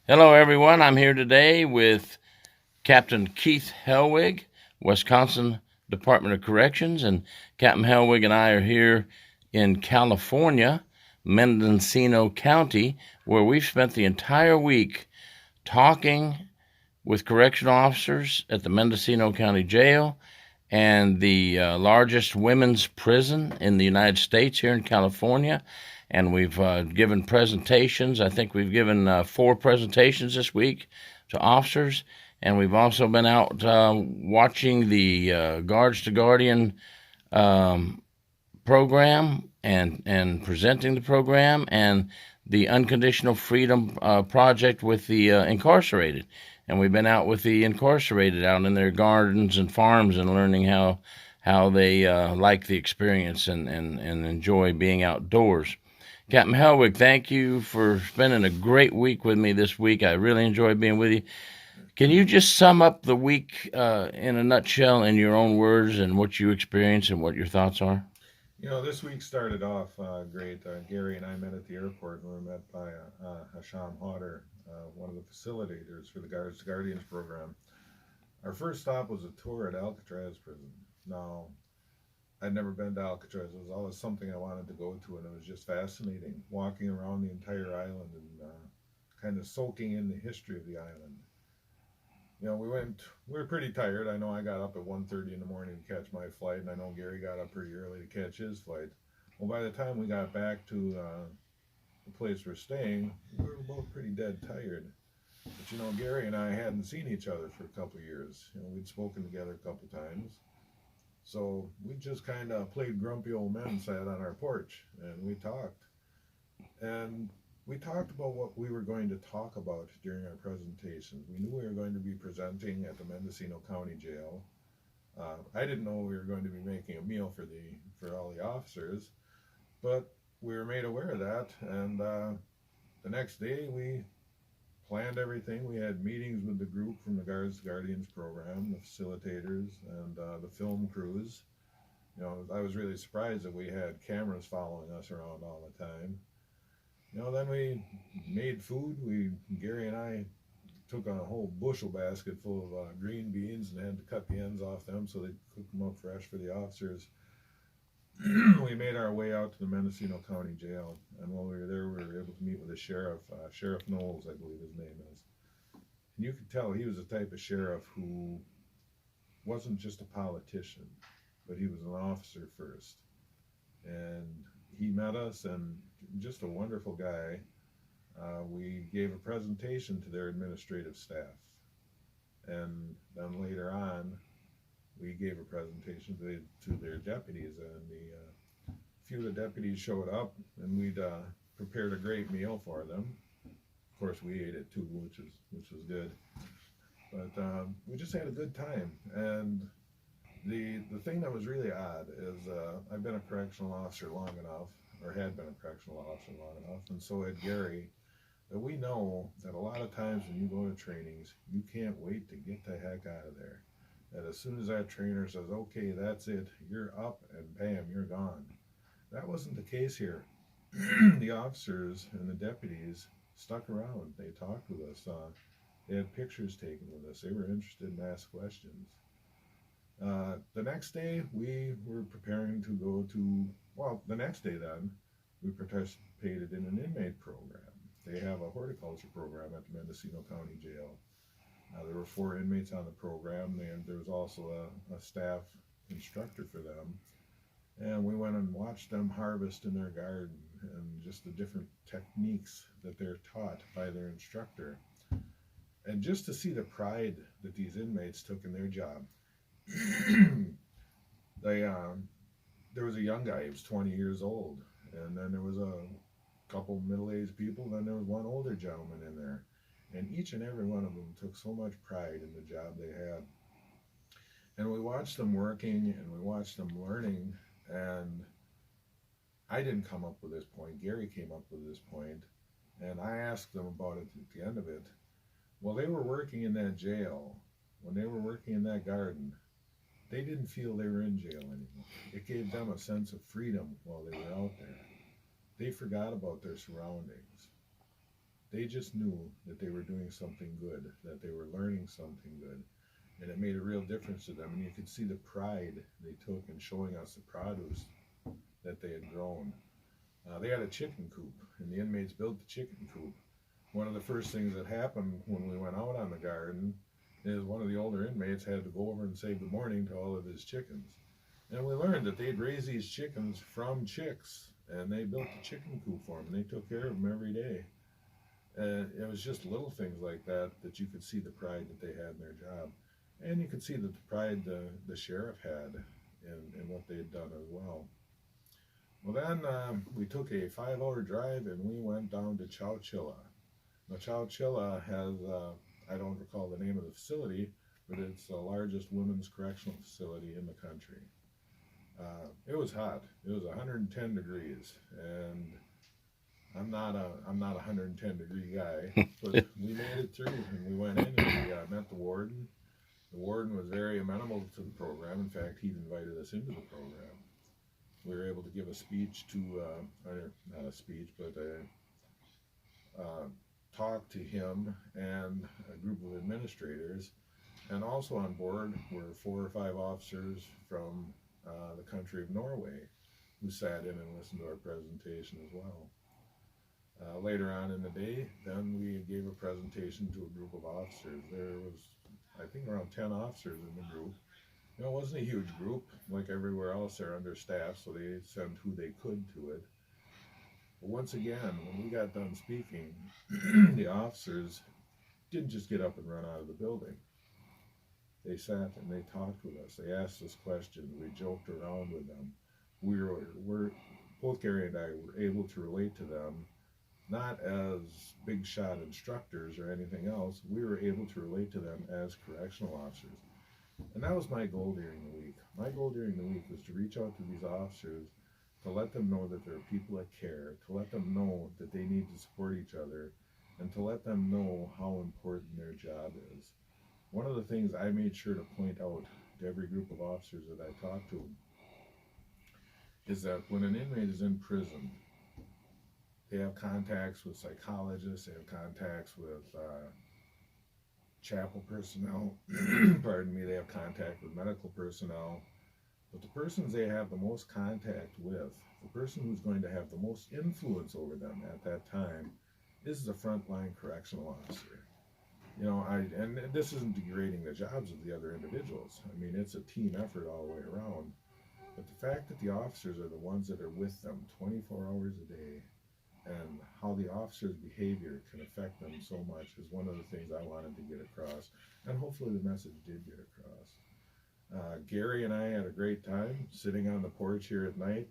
Hello, everyone. I'm here today with Captain Keith Hellwig, Wisconsin Department of Corrections, and Captain Hellwig and I are here in California, Mendocino County, where we've spent the entire week talking with correctional officers at the Mendocino County Jail and the largest women's prison in the United States here in California. And we've given presentations. I think we've given 4 presentations this week to officers. And we've also been out watching the Guards to Guardian program and presenting the program and the Unconditional Freedom Project with the incarcerated. And we've been out with the incarcerated out in their gardens and farms and learning how they like the experience and enjoy being outdoors. Captain Hellwig, thank you for spending a great week with me this week. I really enjoyed being with you. Can you just sum up the week in a nutshell in your own words and what you experienced and what your thoughts are? This week started off great. Gary and I met at the airport, and we were met by Hasham Hodder, one of the facilitators for the Guards to Guardians program. Our first stop was a tour at Alcatraz prison. Now, I'd never been to Alcatraz. It was always something I wanted to go to, and it was just fascinating walking around the entire island and kind of soaking in the history of the island. We were pretty tired. I know I got up at 1:30 in the morning to catch my flight, and I know Gary got up pretty early to catch his flight. Well, by the time we got back to the place we're staying, we were both pretty dead tired. But Gary and I hadn't seen each other for a couple of years. We'd spoken together a couple times. So we just kind of played grumpy old men, sat on our porch, and we talked. And we talked about what we were going to talk about during our presentations. We knew we were going to be presenting at the Mendocino County Jail. I didn't know we were going to be making a meal for all the officers, but we were made aware of that. And the next day, we planned everything. We had meetings with the group from the Guards to Guardians program, the facilitators, and the film crews. I was really surprised that we had cameras following us around all the time. Then we made food. Gary and I took on a whole bushel basket full of green beans and had to cut the ends off them so they'd cook them up fresh for the officers. We made our way out to the Mendocino County Jail, and while we were there, we were able to meet with the sheriff, Sheriff Knowles, I believe his name is. And you could tell he was the type of sheriff who wasn't just a politician, but he was an officer first. And he met us, and just a wonderful guy. We gave a presentation to their administrative staff, and then later on, we gave a presentation to their deputies, and few of the deputies showed up, and we'd prepared a great meal for them. Of course, we ate it too, which was good. But we just had a good time, and the thing that was really odd is I've been a correctional officer long enough, or had been a correctional officer long enough, and so had Gary, that we know that a lot of times when you go to trainings, you can't wait to get the heck out of there. That as soon as that trainer says, okay, that's it, you're up, and bam, you're gone. That wasn't the case here. The officers and the deputies stuck around. They talked with us. They had pictures taken with us. They were interested and asked questions. The next day, we were preparing to go to, well, the next day then, we participated in an inmate program. They have a horticulture program at the Mendocino County Jail. There were 4 inmates on the program, and there was also a staff instructor for them. And we went and watched them harvest in their garden and just the different techniques that they're taught by their instructor. And just to see the pride that these inmates took in their job. they There was a young guy, he was 20 years old, and then there was a couple middle-aged people, and then there was one older gentleman in there. And each and every one of them took so much pride in the job they had. And we watched them working and we watched them learning. And I didn't come up with this point. Gary came up with this point. And I asked them about it at the end of it. While they were working in that jail, when they were working in that garden, they didn't feel they were in jail anymore. It gave them a sense of freedom while they were out there. They forgot about their surroundings. they just knew that they were doing something good, that they were learning something good, and it made a real difference to them. And you could see the pride they took in showing us the produce that they had grown. They had a chicken coop, and the inmates built the chicken coop. One of the first things that happened when we went out on the garden is one of the older inmates had to go over and say good morning to all of his chickens. And we learned that they'd raise these chickens from chicks, and they built the chicken coop for them, and they took care of them every day. And it was just little things like that that you could see the pride that they had in their job. And you could see that the pride the sheriff had in what they had done as well. Well, then we took a 5-hour drive and we went down to Chowchilla. Now, Chowchilla has, I don't recall the name of the facility, but it's the largest women's correctional facility in the country. It was hot. It was 110 degrees, and I'm not a 110 degree guy, but we made it through, and we went in and we met the warden. The warden was very amenable to the program. In fact, he invited us into the program. We were able to give a speech to, or not a speech, but a talk to him and a group of administrators. And also on board were 4 or 5 officers from the country of Norway who sat in and listened to our presentation as well. Later on in the day, then we gave a presentation to a group of officers. There was, I think, around 10 officers in the group. You know, it wasn't a huge group. Like everywhere else, they're understaffed, so they sent who they could to it. But once again, when we got done speaking, the officers didn't just get up and run out of the building. They sat and they talked with us. They asked us questions. We joked around with them. We're both Gary and I were able to relate to them, not as big shot instructors or anything else. We were able to relate to them as correctional officers. And that was my goal during the week. My goal during the week was to reach out to these officers, to let them know that there are people that care, to let them know that they need to support each other, and to let them know how important their job is. One of the things I made sure to point out to every group of officers that I talked to is that when an inmate is in prison, they have contacts with psychologists, they have contacts with chapel personnel, pardon me, they have contact with medical personnel, but the persons they have the most contact with, the person who's going to have the most influence over them at that time, is the frontline correctional officer. You know, and this isn't degrading the jobs of the other individuals. I mean, it's a team effort all the way around. But the fact that the officers are the ones that are with them 24 hours a day, and how the officer's behavior can affect them so much is one of the things I wanted to get across. And hopefully the message did get across. Gary and I had a great time sitting on the porch here at night.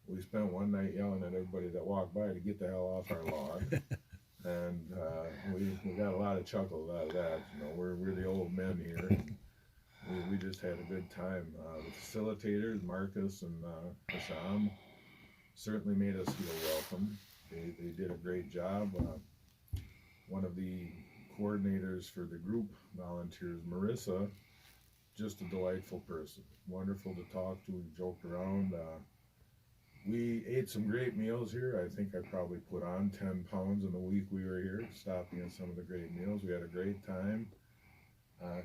We spent one night yelling at everybody that walked by to get the hell off our lawn. And we got a lot of chuckles out of that. You know, we're the old men here. And we just had a good time. The facilitators, Marcus and Hasham, certainly made us feel welcome. They did a great job. One of the coordinators for the group volunteers, Marissa, just a delightful person. Wonderful to talk to, joked around. We ate some great meals here. I think I probably put on 10 pounds in the week we were here, stopping at some of the great meals. We had a great time.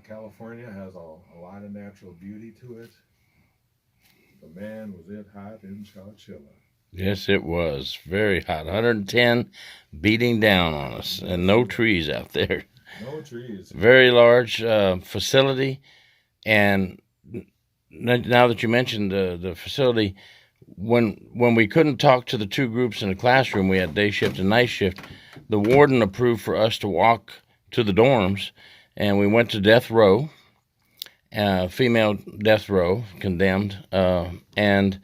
California has a lot of natural beauty to it. But man, was it hot in Chowchilla. Yes, it was very hot. 110 beating down on us, and no trees out there. No trees. Very large facility. And now that you mentioned the facility, when we couldn't talk to the 2 groups in the classroom, we had day shift and night shift, the warden approved for us to walk to the dorms, and we went to death row, female death row, condemned, and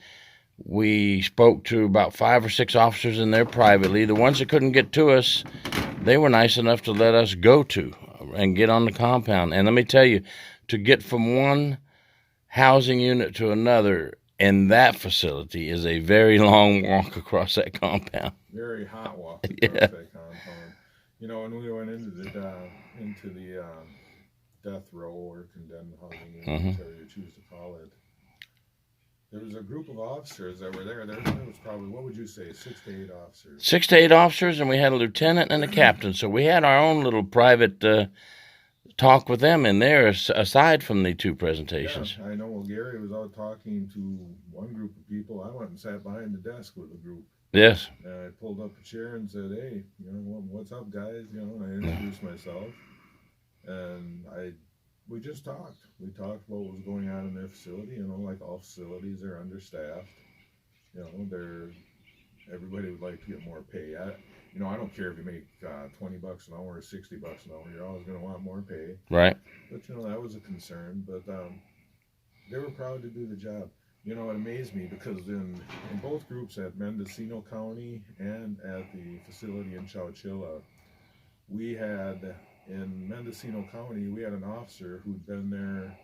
we spoke to about 5 or 6 officers in there privately. The ones that couldn't get to us, they were nice enough to let us go to and get on the compound. And let me tell you, to get from one housing unit to another in that facility is a very long walk across that compound. Very hot walk across that compound. You know, when we went into the death row or condemned housing unit, whatever you choose to call it, There was a group of officers that were there. There was probably, what would you say, 6 to 8 officers? 6 to 8 officers, and we had a lieutenant and a captain. So we had our own little private talk with them in there, aside from the 2 presentations. Yeah, I know. Well, Gary was out talking to one group of people. I went and sat behind the desk with the group. Yes. And I pulled up a chair and said, "Hey, what's up, guys?" And I introduced myself, and we just talked. We talked about what was going on in their facility. Like all facilities, they're understaffed. Everybody would like to get more pay. I don't care if you make $20 an hour or $60 an hour. You're always going to want more pay. Right. But that was a concern. But they were proud to do the job. It amazed me because in both groups at Mendocino County and at the facility in Chowchilla, we had, in Mendocino County, we had an officer who'd been there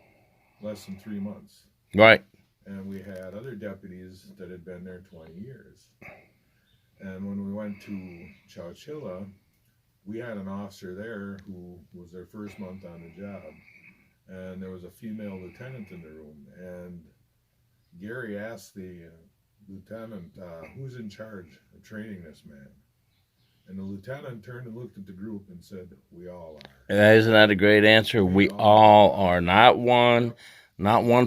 less than 3 months. Right. And we had other deputies that had been there 20 years. And when we went to Chowchilla, we had an officer there who was their first month on the job. And there was a female lieutenant in the room. And Gary asked the lieutenant, who's in charge of training this man? And the lieutenant turned and looked at the group and said, "We all are." Isn't that a great answer? We all are. Not one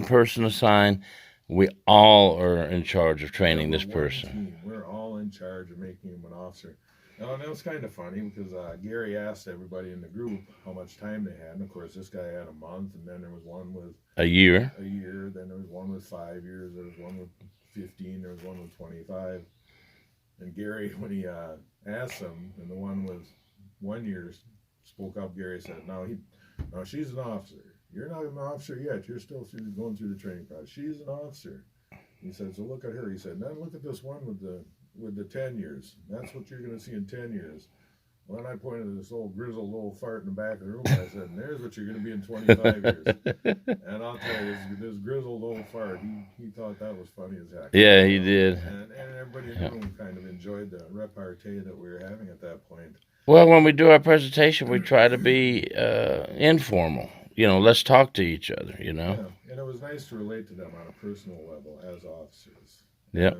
person assigned. We all are in charge of training this person. We're all in charge of making him an officer. And that was kind of funny because Gary asked everybody in the group how much time they had. And of course, this guy had a month, and then there was one with a year. Then there was one with 5 years. There was one with 15. There was one with 25. And Gary, when he asked them, and the one with 1 year spoke up, Gary said, "No, she's an officer. You're not an officer yet. You're still going through the training process. She's an officer." He said, "So look at her." He said, "Then look at this one with the 10 years. That's what you're going to see in 10 years. Well, then I pointed to this old grizzled little fart in the back of the room. I said, "And there's what you're going to be in 25 years. And I'll tell you, this grizzled old fart, he thought that was funny as heck. Yeah, he did. And everybody in the room kind of enjoyed the repartee that we were having at that point. Well, when we do our presentation, we try to be informal. Let's talk to each other, Yeah, and it was nice to relate to them on a personal level as officers. Yeah.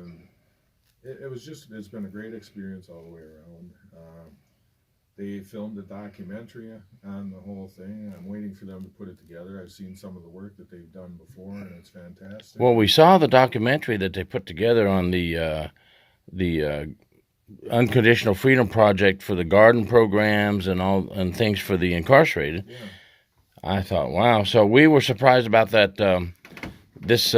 It's been a great experience all the way around. They filmed a documentary on the whole thing. I'm waiting for them to put it together. I've seen some of the work that they've done before, and it's fantastic. Well, we saw the documentary that they put together on the Unconditional Freedom Project for the garden programs and things for the incarcerated. Yeah. I thought, wow. So we were surprised about that. This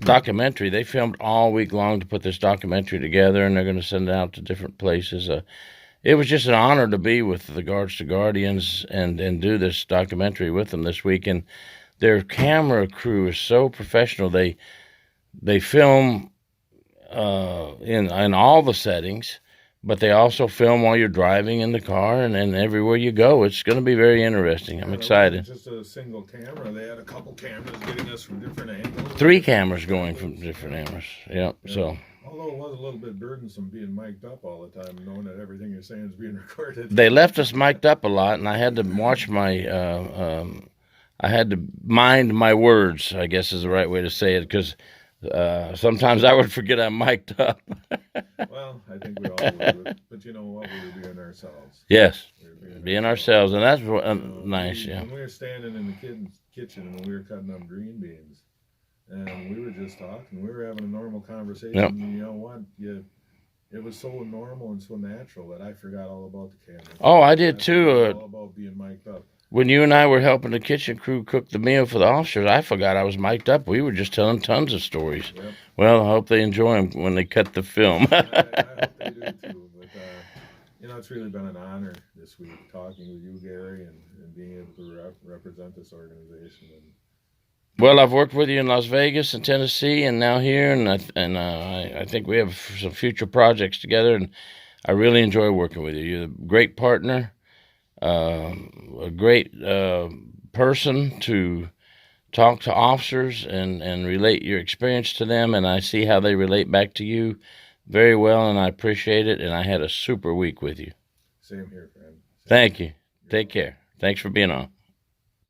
documentary, they filmed all week long to put this documentary together, and they're going to send it out to different places. It was just an honor to be with the Guards to Guardians and do this documentary with them this week. And their camera crew is so professional. They film in all the settings, but they also film while you're driving in the car and everywhere you go. It's going to be very interesting. I'm excited. It wasn't just a single camera. They had a couple cameras getting us from different angles. 3 cameras going from different angles. Yep. Yeah. So. Although it was a little bit burdensome being mic'd up all the time, knowing that everything you're saying is being recorded. They left us mic'd up a lot, and I had to watch I had to mind my words, I guess is the right way to say it, because sometimes I would forget I'm mic'd up. Well, I think we all would, but you know what? We were being ourselves. Yes, being ourselves, and that's nice, yeah. When we were standing in the kitchen and we were cutting up green beans, and we were just talking, we were having a normal conversation, yep. And you know what? It was so normal and so natural that I forgot all about the camera. Oh, I did too. All about being mic'd up. When you and I were helping the kitchen crew cook the meal for the officers, I forgot I was mic'd up. We were just telling tons of stories. Yep. Well, I hope they enjoy them when they cut the film. I hope they do too. But it's really been an honor this week talking with you, Gary, and being able to represent this organization. Well, I've worked with you in Las Vegas and Tennessee, and now here, and I think we have some future projects together, and I really enjoy working with you. You're a great partner, a great person to talk to officers and relate your experience to them, and I see how they relate back to you very well, and I appreciate it, and I had a super week with you. Same here, friend. Thank you. Take care. Thanks for being on.